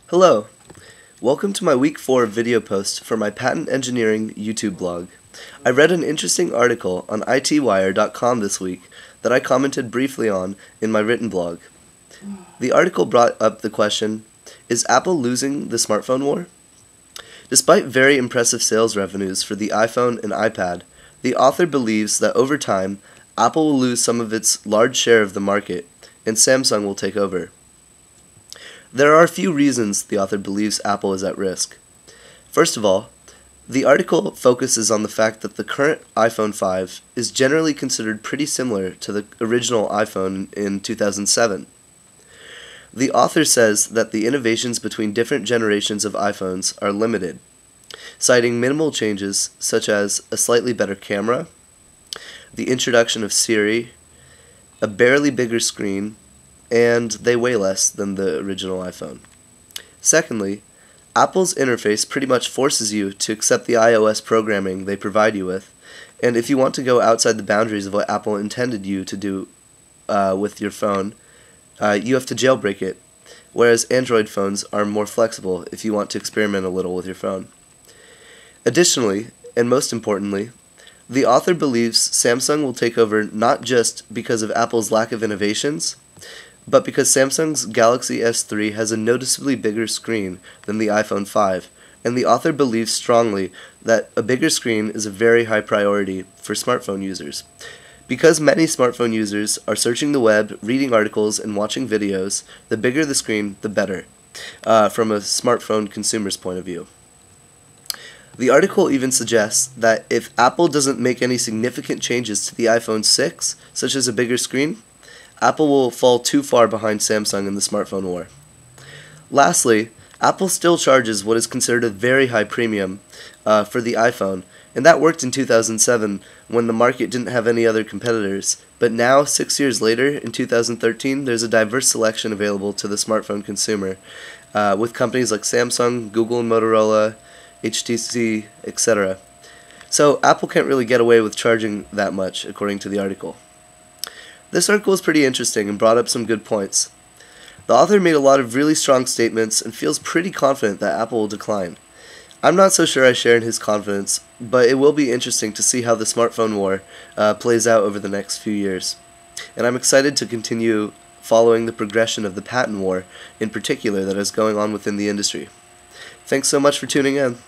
Hello, welcome to my week 4 video post for my patent engineering YouTube blog. I read an interesting article on itwire.com this week that I commented briefly on in my written blog. The article brought up the question, is Apple losing the smartphone war? Despite very impressive sales revenues for the iPhone and iPad, the author believes that over time, Apple will lose some of its large share of the market, and Samsung will take over. There are a few reasons the author believes Apple is at risk. First of all, the article focuses on the fact that the current iPhone 5 is generally considered pretty similar to the original iPhone in 2007. The author says that the innovations between different generations of iPhones are limited, citing minimal changes such as a slightly better camera, the introduction of Siri, a barely bigger screen, and they weigh less than the original iPhone. Secondly, Apple's interface pretty much forces you to accept the iOS programming they provide you with, and if you want to go outside the boundaries of what Apple intended you to do with your phone, you have to jailbreak it, whereas Android phones are more flexible if you want to experiment a little with your phone. Additionally, and most importantly, the author believes Samsung will take over not just because of Apple's lack of innovations, but because Samsung's Galaxy S3 has a noticeably bigger screen than the iPhone 5, and the author believes strongly that a bigger screen is a very high priority for smartphone users. Because many smartphone users are searching the web, reading articles, and watching videos, the bigger the screen, the better, from a smartphone consumer's point of view. The article even suggests that if Apple doesn't make any significant changes to the iPhone 6, such as a bigger screen, Apple will fall too far behind Samsung in the smartphone war. Lastly, Apple still charges what is considered a very high premium for the iPhone, and that worked in 2007 when the market didn't have any other competitors. But now, 6 years later, in 2013, there's a diverse selection available to the smartphone consumer, with companies like Samsung, Google and Motorola, HTC, etc. So Apple can't really get away with charging that much, according to the article. This article is pretty interesting and brought up some good points. The author made a lot of really strong statements and feels pretty confident that Apple will decline. I'm not so sure I share in his confidence, but it will be interesting to see how the smartphone war plays out over the next few years. And I'm excited to continue following the progression of the patent war, in particular, that is going on within the industry. Thanks so much for tuning in.